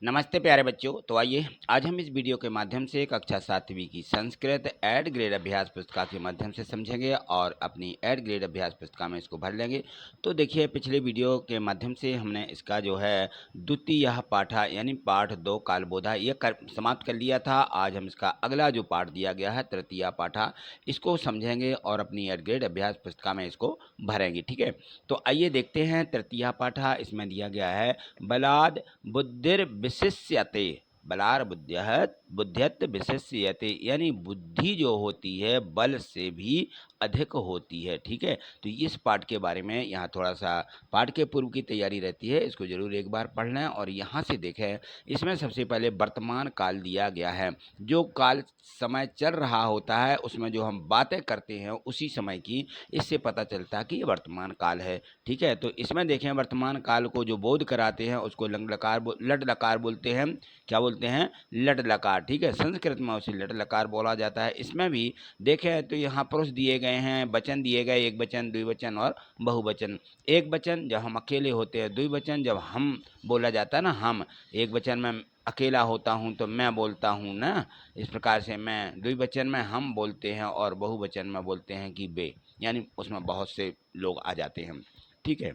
नमस्ते प्यारे बच्चों। तो आइए आज हम इस वीडियो के माध्यम से कक्षा 7वीं की संस्कृत ऐड ग्रेड अभ्यास पुस्तिका के माध्यम से समझेंगे और अपनी ऐड ग्रेड अभ्यास पुस्तिका में इसको भर लेंगे। तो देखिए, पिछले वीडियो के माध्यम से हमने इसका जो है द्वितीय पाठा यानी पाठ 2 कालबोधा ये समाप्त कर लिया था। आज हम इसका अगला जो पाठ दिया गया है तृतीय पाठा, इसको समझेंगे और अपनी ऐड ग्रेड अभ्यास पुस्तिका में इसको भरेंगे। ठीक है, तो आइए देखते हैं तृतीय पाठा। इसमें दिया गया है बलाद बुद्धिर विशिष्यते। बलार बुद्ध्यत विशिष्यते यानी बुद्धि जो होती है बल से भी अधिक होती है। ठीक है, तो इस पाठ के बारे में यहाँ थोड़ा सा पाठ के पूर्व की तैयारी रहती है, इसको जरूर एक बार पढ़ लें। और यहाँ से देखें, इसमें सबसे पहले वर्तमान काल दिया गया है। जो काल समय चल रहा होता है उसमें जो हम बातें करते हैं उसी समय की, इससे पता चलता है कि ये वर्तमान काल है। ठीक है, तो इसमें देखें वर्तमान काल को जो बोध कराते हैं उसको लट लकार बोलते हैं। क्या बोलते हैं? लट लकार। ठीक है, संस्कृत में उसे लट लकार बोला जाता है। इसमें भी देखें तो यहाँ पुरुष दिए गए हैं, वचन दिए गए, एक वचन, द्विवचन और बहुवचन। एक वचन जब हम अकेले होते हैं, द्विवचन जब हम बोला जाता है ना, हम। एक वचन में अकेला होता हूँ तो मैं बोलता हूँ ना, इस प्रकार से मैं। द्विवचन में हम बोलते हैं और बहुवचन में बोलते हैं कि वे, यानी उसमें बहुत से लोग आ जाते हैं। ठीक है,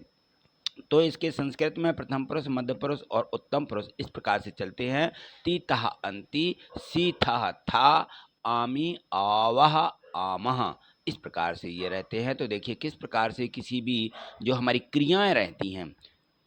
तो इसके संस्कृत में प्रथम पुरुष, मध्य पुरुष और उत्तम पुरुष इस प्रकार से चलते हैं। तीतः अंति, सीथः था, आमी आवह आमह, इस प्रकार से ये रहते हैं। तो देखिए किस प्रकार से किसी भी जो हमारी क्रियाएं रहती हैं,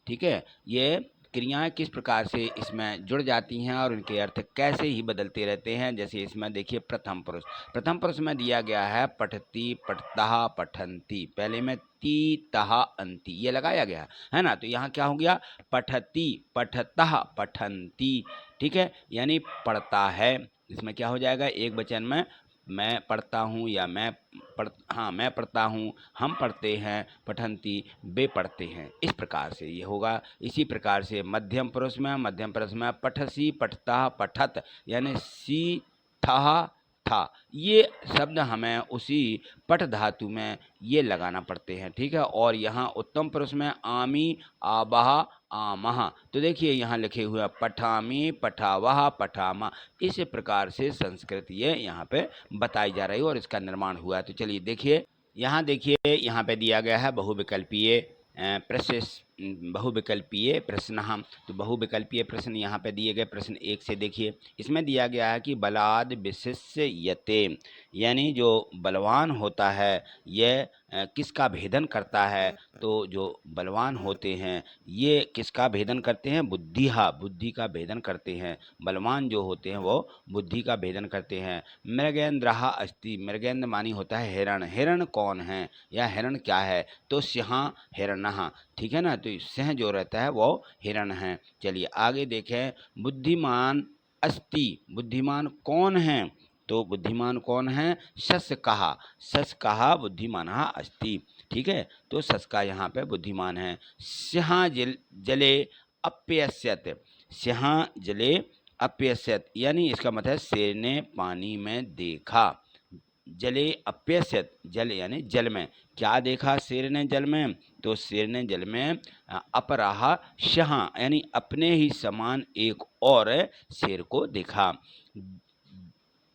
ठीक है, ये क्रियाएं किस प्रकार से इसमें जुड़ जाती हैं और उनके अर्थ कैसे ही बदलते रहते हैं। जैसे इसमें देखिए प्रथम पुरुष, प्रथम पुरुष में दिया गया है पठती, पठता, पठंती। पहले में ती तहा अंति ये लगाया गया है ना, तो यहाँ क्या हो गया? पठती, पठतः, पठंती। ठीक है, यानी पढ़ता है। इसमें क्या हो जाएगा? एक वचन में मैं पढ़ता हूँ या मैं पढ़ता हूँ, हम पढ़ते हैं, पठंती, वे पढ़ते हैं, इस प्रकार से ये होगा। इसी प्रकार से मध्यम पुरुष में पठसी, पठता, पठत यानी सी था था, ये शब्द हमें उसी पठ धातु में ये लगाना पड़ते हैं। ठीक है, और यहाँ उत्तम पुरुष में आमी, आबह, आमह, तो देखिए यहाँ लिखे हुए पठामी, पठावह, पठामा। इस प्रकार से संस्कृत ये यहाँ पे बताई जा रही है और इसका निर्माण हुआ है। तो चलिए देखिए, यहाँ पे दिया गया है बहुविकल्पीय बहुविकल्पीय प्रश्न। हम तो बहुविकल्पीय प्रश्न यहाँ पे दिए गए। प्रश्न 1 से देखिए, इसमें दिया गया है कि बलाद विशिष्यते यानी जो बलवान होता है यह किसका भेदन करता है। तो जो बलवान होते हैं ये किसका भेदन करते हैं? बुद्धि का भेदन करते हैं। बलवान जो होते हैं वो बुद्धि का भेदन करते हैं। मृगेंद्रः अस्ति, मृगेंद्र मानी होता है हिरण। हिरण कौन है या हिरण क्या है? तो सिंह हिरणः। ठीक है ना, तो सिंह जो रहता है वो हिरण है। चलिए आगे देखें, बुद्धिमान अस्ति, बुद्धिमान कौन है? तो बुद्धिमान कौन है? सस कहा बुद्धिमान अस्ति। ठीक है, तो सस का यहाँ पे बुद्धिमान है। सिंह जले अप्यस्यत, सिंह जले अप्यस्यत यानी इसका मतलब है शेर ने पानी में देखा। जले अप्यस्यत, जल यानी जल में। क्या देखा शेर ने जल में? तो शेर ने जल में अपराह शह यानी अपने ही समान एक और शेर को देखा।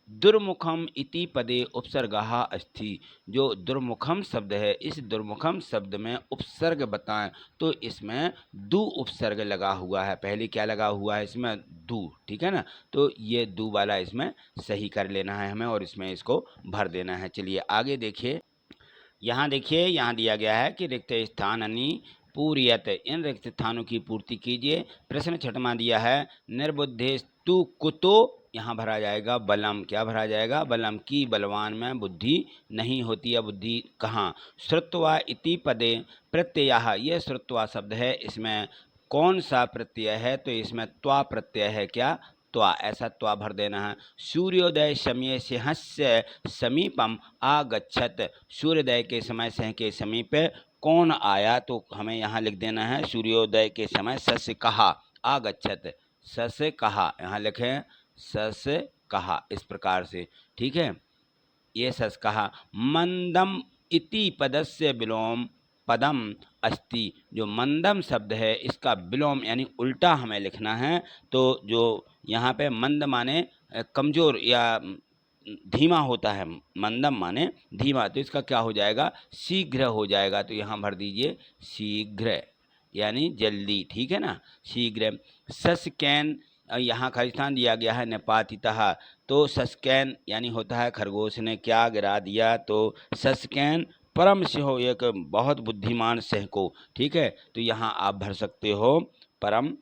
दुर्मुखम इति पदे उपसर्गः अस्ति, जो दुर्मुखम शब्द है इस दुर्मुखम शब्द में उपसर्ग बताएं तो इसमें दु उपसर्ग लगा हुआ है। पहले क्या लगा हुआ है? इसमें दु। ठीक है ना, तो ये दु वाला इसमें सही कर लेना है हमें और इसमें इसको भर देना है। चलिए आगे देखिए, यहाँ देखिए, यहाँ दिया गया है कि रिक्त स्थानानि पूर्यत, इन रिक्त स्थानों की पूर्ति कीजिए। प्रश्न 6वां दिया है निर्बुद्धिस्तु कुतो, यहाँ भरा जाएगा बलम। क्या भरा जाएगा? बलम, की बलवान में बुद्धि नहीं होती है। बुद्धि कहाँ? श्रुत्वा इति पदे प्रत्ययः, ये श्रुत्वा शब्द है, इसमें कौन सा प्रत्यय है? तो इसमें त्वा प्रत्यय है। क्या? त्वा, ऐसा त्वा भर देना है। सूर्योदय समय सिंहस्य समीपम आगच्छत, सूर्योदय के समय सिंह के समीप कौन आया? तो हमें यहाँ लिख देना है सूर्योदय के समय सस कहा आगच्छत, सस कहा, यहाँ लिखें सस कहा, इस प्रकार से। ठीक है, ये सस कहा। मंदम इति पदस्य विलोम पदम अस्ति। जो मंदम शब्द है इसका विलोम यानी उल्टा हमें लिखना है। तो जो यहाँ पे मंद माने कमज़ोर या धीमा होता है, मंदम माने धीमा, तो इसका क्या हो जाएगा, शीघ्र हो जाएगा। तो यहाँ भर दीजिए शीघ्र यानी जल्दी, ठीक है ना, शीघ्र। सस्कैन, यहाँ खाली स्थान दिया गया है निपातितः, तो सस्कैन यानी होता है खरगोश ने क्या गिरा दिया, तो सस्कैन परम सिंह, एक बहुत बुद्धिमान सिंह को, ठीक है। तो यहाँ आप भर सकते हो परम,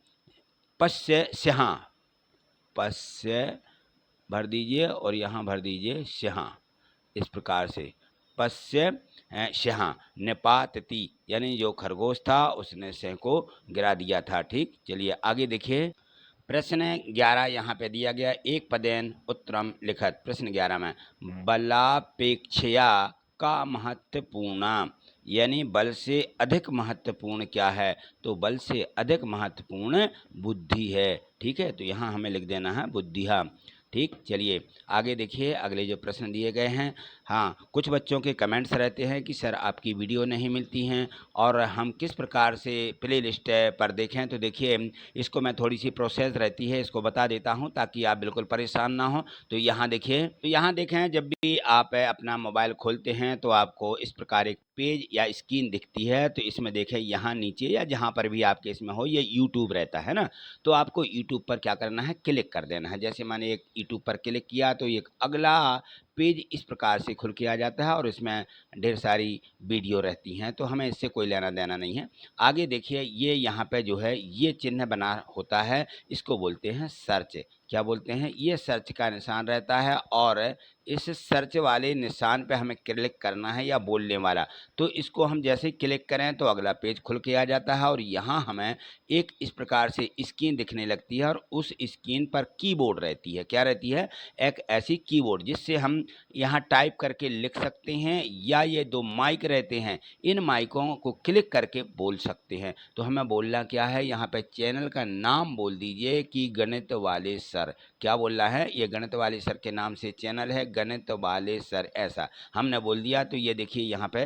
पश्य सिंहा, पश्य भर दीजिए और यहाँ भर दीजिए सिंहा, इस प्रकार से पश्य सिंहा निपातति यानी जो खरगोश था उसने सिंह को गिरा दिया था, ठीक। चलिए आगे देखिए, प्रश्न 11 यहाँ पे दिया गया, एक पदेन उत्तरम लिखत। प्रश्न 11 में बलापेक्षया का महत्वपूर्ण, यानी बल से अधिक महत्वपूर्ण क्या है, तो बल से अधिक महत्वपूर्ण बुद्धि है, ठीक है। तो यहाँ हमें लिख देना है बुद्धिहा, ठीक। चलिए आगे देखिए, अगले जो प्रश्न दिए गए हैं। हाँ, कुछ बच्चों के कमेंट्स रहते हैं कि सर आपकी वीडियो नहीं मिलती हैं और हम किस प्रकार से प्ले लिस्ट पर देखें। तो देखिए, इसको मैं थोड़ी सी प्रोसेस रहती है, इसको बता देता हूं ताकि आप बिल्कुल परेशान ना हो। तो यहाँ देखिए, तो यहाँ देखें, जब भी आप अपना मोबाइल खोलते हैं तो आपको इस प्रकार एक पेज या स्क्रीन दिखती है। तो इसमें देखें, यहाँ नीचे या जहाँ पर भी आपके इसमें हो, ये यूट्यूब रहता है ना, तो आपको यूट्यूब पर क्या करना है, क्लिक कर देना है। जैसे मैंने एक यूट्यूब पर क्लिक किया तो एक अगला पेज इस प्रकार से खुल के आ जाता है और इसमें ढेर सारी वीडियो रहती हैं, तो हमें इससे कोई लेना देना नहीं है। आगे देखिए, ये यहाँ पे जो है ये चिन्ह बना होता है, इसको बोलते हैं सर्च। क्या बोलते हैं, ये सर्च का निशान रहता है और इस सर्च वाले निशान पे हमें क्लिक करना है या बोलने वाला। तो इसको हम जैसे ही क्लिक करें तो अगला पेज खुल के आ जाता है और यहाँ हमें एक इस प्रकार से स्क्रीन दिखने लगती है और उस स्क्रीन पर कीबोर्ड रहती है। क्या रहती है, एक ऐसी कीबोर्ड जिससे हम यहाँ टाइप करके लिख सकते हैं, या ये दो माइक रहते हैं, इन माइकों को क्लिक करके बोल सकते हैं। तो हमें बोलना क्या है, यहाँ पे चैनल का नाम बोल दीजिए कि गणित वाले सर। क्या बोलना है, ये गणित वाले सर के नाम से चैनल है, गणित वाले सर, ऐसा हमने बोल दिया। तो ये देखिए यहाँ पे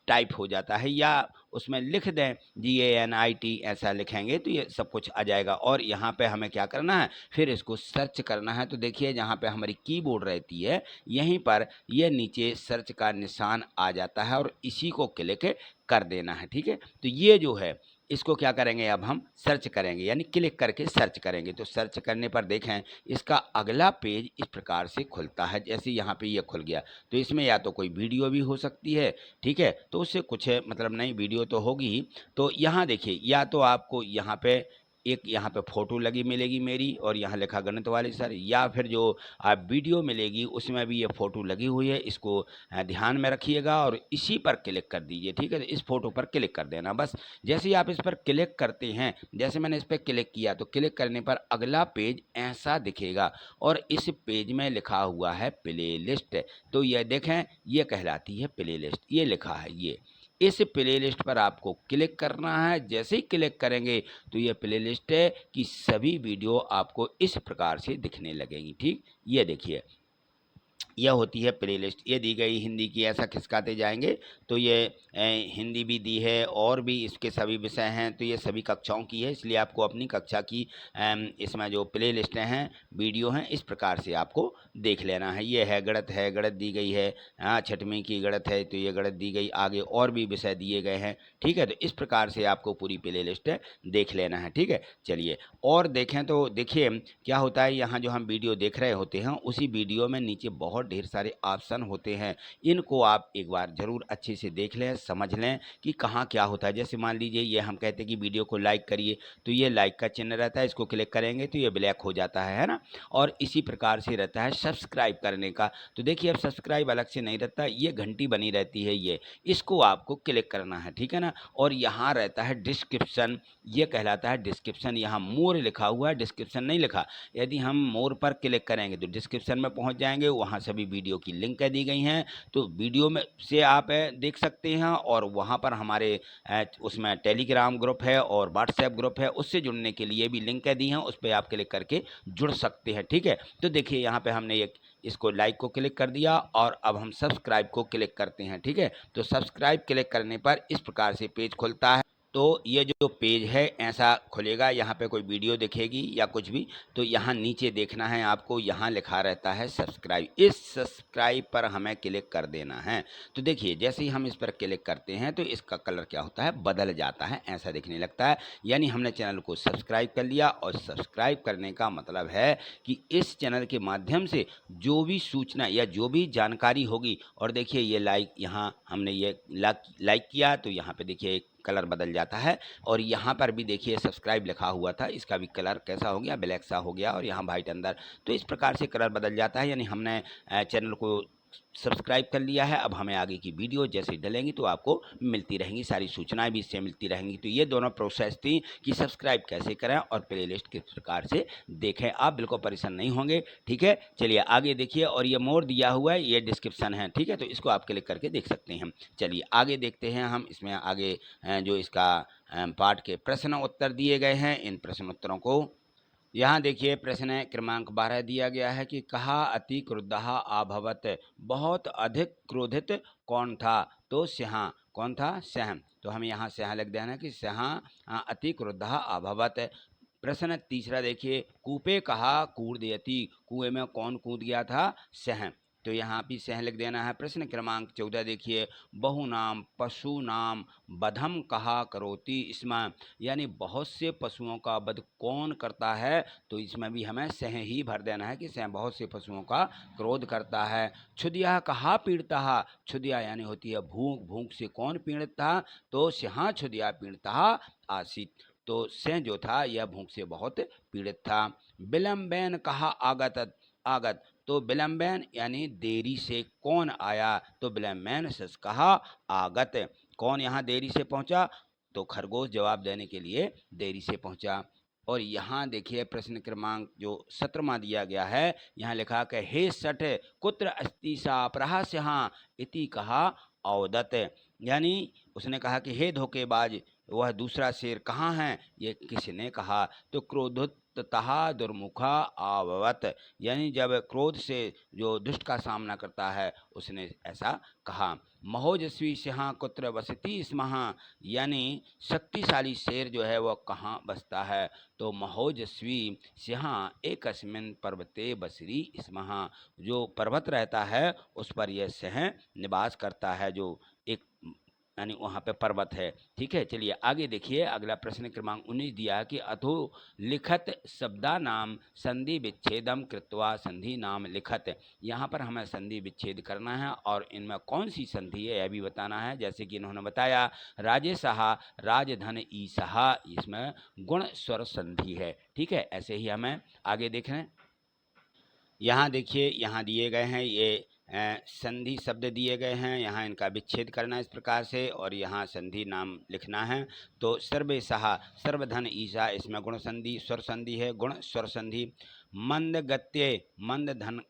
टाइप हो जाता है, या उसमें लिख दें GANIT ऐसा लिखेंगे तो ये सब कुछ आ जाएगा। और यहाँ पे हमें क्या करना है, फिर इसको सर्च करना है। तो देखिए, जहाँ पे हमारी कीबोर्ड रहती है यहीं पर ये नीचे सर्च का निशान आ जाता है और इसी को क्लिक कर देना है, ठीक है। तो ये जो है इसको क्या करेंगे, अब हम सर्च करेंगे, यानी क्लिक करके सर्च करेंगे। तो सर्च करने पर देखें इसका अगला पेज इस प्रकार से खुलता है, जैसे यहाँ पे ये खुल गया। तो इसमें या तो कोई वीडियो भी हो सकती है, ठीक है, तो उससे कुछ मतलब नई वीडियो तो होगी ही। तो यहाँ देखिए, या तो आपको यहाँ पे एक यहाँ पे फ़ोटो लगी मिलेगी मेरी और यहाँ लिखा गणित वाले सर, या फिर जो आप वीडियो मिलेगी उसमें भी ये फ़ोटो लगी हुई है। इसको ध्यान में रखिएगा और इसी पर क्लिक कर दीजिए, ठीक है। तो इस फ़ोटो पर क्लिक कर देना बस। जैसे ही आप इस पर क्लिक करते हैं, जैसे मैंने इस पर क्लिक किया तो क्लिक करने पर अगला पेज ऐसा दिखेगा और इस पेज में लिखा हुआ है प्ले लिस्ट। तो ये देखें, ये कहलाती है प्ले लिस्ट, ये लिखा है ये। इस प्ले लिस्ट पर आपको क्लिक करना है। जैसे ही क्लिक करेंगे तो ये प्ले लिस्ट की सभी वीडियो आपको इस प्रकार से दिखने लगेंगी, ठीक। ये देखिए, यह होती है प्ले लिस्ट, ये दी गई हिंदी की, ऐसा खिसकाते जाएंगे तो ये हिंदी भी दी है और भी इसके सभी विषय हैं। तो ये सभी कक्षाओं की है, इसलिए आपको अपनी कक्षा की इसमें जो प्ले लिस्टें हैं, वीडियो हैं, इस प्रकार से आपको देख लेना है। ये है गणित दी गई है, हाँ, छठवीं की गणित है तो ये गणित दी गई, आगे और भी विषय दिए गए हैं, ठीक है। तो इस प्रकार से आपको पूरी प्ले लिस्ट देख लेना है, ठीक है। चलिए और देखें तो देखिए क्या होता है, यहाँ जो हम वीडियो देख रहे होते हैं उसी वीडियो में नीचे बहुत ढेर सारे ऑप्शन होते हैं। इनको आप एक बार ज़रूर अच्छे से देख लें, समझ लें कि कहाँ क्या होता है। जैसे मान लीजिए ये हम कहते हैं कि वीडियो को लाइक करिए, तो ये लाइक का चिन्ह रहता है, इसको क्लिक करेंगे तो ये ब्लैक हो जाता है ना। और इसी प्रकार से रहता है सब्सक्राइब करने का। तो देखिए, अब सब्सक्राइब अलग से नहीं रहता, ये घंटी बनी रहती है, ये इसको आपको क्लिक करना है, ठीक है ना। और यहाँ रहता है डिस्क्रिप्शन, ये कहलाता है डिस्क्रिप्शन। यहाँ मोर लिखा हुआ है, डिस्क्रिप्शन नहीं लिखा। यदि हम मोर पर क्लिक करेंगे तो डिस्क्रिप्शन में पहुँच जाएंगे, वहाँ सभी वीडियो की लिंक दी गई हैं। तो वीडियो में से आप देख सकते हैं और वहाँ पर हमारे उसमें टेलीग्राम ग्रुप है और व्हाट्सएप ग्रुप है, उससे जुड़ने के लिए भी लिंक दी हैं, उस पर आप क्लिक करके जुड़ सकते हैं, ठीक है। तो देखिए, यहाँ पे हमने एक इसको लाइक को क्लिक कर दिया और अब हम सब्सक्राइब को क्लिक करते हैं। ठीक है, तो सब्सक्राइब क्लिक करने पर इस प्रकार से पेज खुलता है। तो ये जो पेज है ऐसा खुलेगा, यहाँ पे कोई वीडियो दिखेगी या कुछ भी, तो यहाँ नीचे देखना है आपको, यहाँ लिखा रहता है सब्सक्राइब। इस सब्सक्राइब पर हमें क्लिक कर देना है। तो देखिए जैसे ही हम इस पर क्लिक करते हैं तो इसका कलर क्या होता है, बदल जाता है, ऐसा दिखने लगता है। यानी हमने चैनल को सब्सक्राइब कर लिया, और सब्सक्राइब करने का मतलब है कि इस चैनल के माध्यम से जो भी सूचना या जो भी जानकारी होगी, और देखिए ये लाइक, यहाँ हमने ये लाइक किया तो यहाँ पे देखिए कलर बदल जाता है, और यहाँ पर भी देखिए सब्सक्राइब लिखा हुआ था, इसका भी कलर कैसा हो गया, ब्लैक सा हो गया, और यहाँ वाइट अंदर। तो इस प्रकार से कलर बदल जाता है। यानी हमने चैनल को सब्सक्राइब कर लिया है। अब हमें आगे की वीडियो जैसे डलेंगी तो आपको मिलती रहेंगी, सारी सूचनाएं भी इससे मिलती रहेंगी। तो ये दोनों प्रोसेस थी कि सब्सक्राइब कैसे करें और प्लेलिस्ट किस प्रकार से देखें। आप बिल्कुल परेशान नहीं होंगे। ठीक है, चलिए आगे देखिए, और ये मोर दिया हुआ है, ये डिस्क्रिप्शन है। ठीक है, तो इसको आप क्लिक करके देख सकते हैं। चलिए आगे देखते हैं हम, इसमें आगे जो इसका पाठ के प्रश्न उत्तर दिए गए हैं, इन प्रश्न उत्तरों को यहाँ देखिए। प्रश्न क्रमांक 12 दिया गया है कि कहा अति क्रुद्धः अभवत्, बहुत अधिक क्रोधित कौन था, तो सिंह। कौन था, सिंह। तो हमें यहाँ सिंह लिख देना है कि सिंह अति क्रुद्धः अभवत्। प्रश्न तीसरा देखिए, कूपे कहा कूर्दयति, कुएं में कौन कूद गया था, सिंह। तो यहाँ भी सिंह लिख देना है। प्रश्न क्रमांक 14 देखिए, बहुनाम पशुनाम वधम कहा करोति स्म, यानी बहुत से पशुओं का वध कौन करता है, तो इसमें भी हमें सिंह ही भर देना है कि सिंह बहुत से पशुओं का क्रोध करता है। क्षुद्या कहा पीड़िता, क्षुद्या यानी होती है भूख, भूख से कौन पीड़ित था, तो सिंह क्षुद्या पीड़िता आसीत, तो सिंह जो था यह भूख से बहुत पीड़ित था। विलंबेन कहा आगत, आगत, तो विलंबेन यानी देरी से कौन आया, तो विलंबेन सच कहा आगत, कौन यहाँ देरी से पहुंचा, तो खरगोश जवाब देने के लिए देरी से पहुंचा। और यहाँ देखिए प्रश्न क्रमांक जो 17वां दिया गया है, यहाँ लिखा कि हे सठ कुत्र अस्ति सा प्रहास्यः इति कहा औदत, यानी उसने कहा कि हे धोखेबाज, वह दूसरा शेर कहाँ है, ये किसने कहा, तो क्रोधोत्ततः दुर्मुखा आववत, यानी जब क्रोध से जो दुष्ट का सामना करता है उसने ऐसा कहा। महोजस्वी सिंह कुत्र वसति स्मः, यानी शक्तिशाली शेर जो है वह कहाँ बसता है, तो महोजस्वी सिंह एकस्मिन् पर्वते बसरी स्मः, जो पर्वत रहता है उस पर यह सिंह निवास करता है, जो एक यानी वहाँ पे पर्वत है। ठीक है, चलिए आगे देखिए। अगला प्रश्न क्रमांक 19 दिया है कि अथो लिखत शब्दा नाम संधि विच्छेदम कृत्वा संधि नाम लिखत, यहाँ पर हमें संधि विच्छेद करना है और इनमें कौन सी संधि है यह भी बताना है। जैसे कि इन्होंने बताया राजेशहा राजधन ईसहा, इसमें गुण स्वर संधि है। ठीक है, ऐसे ही हमें आगे देख रहे हैं। यहाँ देखिए, यहाँ दिए गए हैं ये संधि शब्द दिए गए हैं, यहाँ इनका विच्छेद करना इस प्रकार से, और यहाँ संधि नाम लिखना है। तो सर्वे सहा सर्वधन ईसा, इसमें गुण संधि स्वर संधि है, गुण स्वर संधि। मंद गत्ये, मंद धन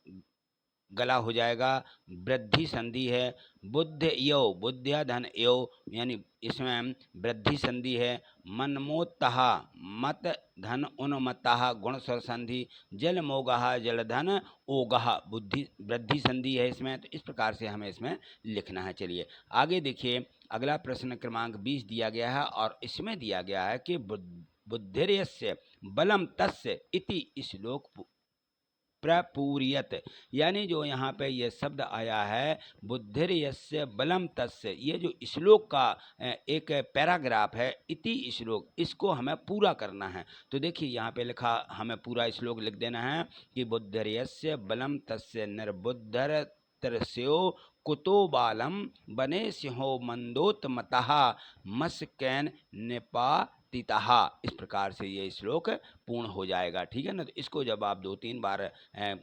गला हो जाएगा, वृद्धि संधि है। बुद्ध यो, बुद्ध्या धन यो, यानी इसमें वृद्धि संधि है। मनमोत्तः, मत धन उन्मत्तः, गुण स्वर संधि। जल मोगः, जलधन ओगः, बुद्धि वृद्धि संधि है इसमें। तो इस प्रकार से हमें इसमें लिखना है। चलिए आगे देखिए। अगला प्रश्न क्रमांक 20 दिया गया है, और इसमें दिया गया है कि बुद्धिर्यस्य बलम तस्य इति श्लोक प्रपूर्यत, यानी जो यहाँ पे ये शब्द आया है बुद्धिर्यस्य बलम तस्य, ये जो श्लोक का एक पैराग्राफ है, इति श्लोक, इसको हमें पूरा करना है। तो देखिए यहाँ पे लिखा, हमें पूरा श्लोक लिख देना है कि बुद्धिर्यस्य बलम तस्य निर्बुद्धर तरस्यो कुतो बालम बने सिंहो मंदोत्मतः मस्कैन निपातितः, इस प्रकार से ये श्लोक पूर्ण हो जाएगा। ठीक है ना, तो इसको जब आप 2-3 बार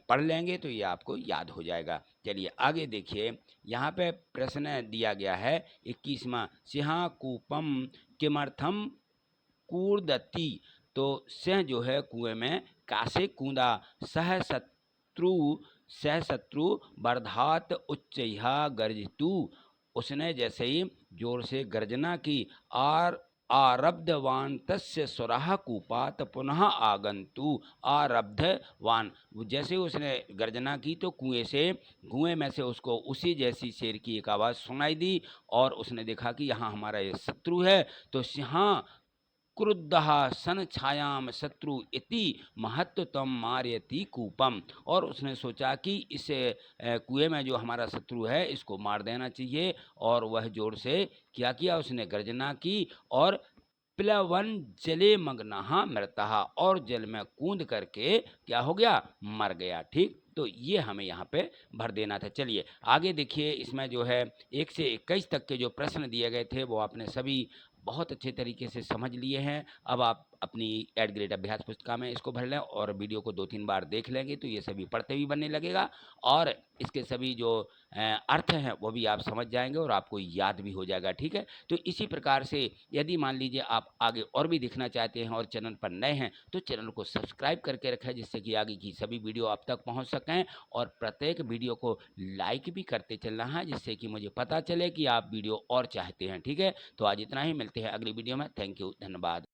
पढ़ लेंगे तो ये आपको याद हो जाएगा। चलिए आगे देखिए। यहाँ पे प्रश्न दिया गया है 21वां, सिंह कूपम किमर्थम कूर्दति, तो सिंह जो है कुएं में कासे कूदा, सह शत्रु वर्धात उच्चैः गर्जतु, उसने जैसे ही जोर से गर्जना की और आरब्धवान तस्य सुराह कूपात पुनः आगंतु। आरब्धवान, जैसे उसने गर्जना की तो कुएं में से उसको उसी जैसी शेर की एक आवाज़ सुनाई दी और उसने देखा कि यहाँ हमारा ये शत्रु है। तो यहाँ क्रुद्धः सन छायाम शत्रु इति महत्तम मारयति कूपम, और उसने सोचा कि इस कुएं में जो हमारा शत्रु है इसको मार देना चाहिए। और वह जोर से क्या किया, उसने गर्जना की और प्लवन जले मग्नः मृतः, और जल में कूद करके क्या हो गया, मर गया। ठीक, तो ये हमें यहाँ पे भर देना था। चलिए आगे देखिए, इसमें जो है 1 से 21 तक के जो प्रश्न दिए गए थे वो आपने सभी बहुत अच्छे तरीके से समझ लिए हैं। अब आप अपनी एड ग्रेड अभ्यास पुस्तिका में इसको भर लें और वीडियो को 2-3 बार देख लेंगे तो ये सभी पढ़ते भी बनने लगेगा और इसके सभी जो अर्थ हैं वो भी आप समझ जाएंगे और आपको याद भी हो जाएगा। ठीक है, तो इसी प्रकार से यदि मान लीजिए आप आगे और भी देखना चाहते हैं और चैनल पर नए हैं तो चैनल को सब्सक्राइब करके रखें, जिससे कि आगे की सभी वीडियो आप तक पहुंच सकें, और प्रत्येक वीडियो को लाइक भी करते चलना है, जिससे कि मुझे पता चले कि आप वीडियो और चाहते हैं। ठीक है, तो आज इतना ही, मिलते हैं अगली वीडियो में। थैंक यू, धन्यवाद।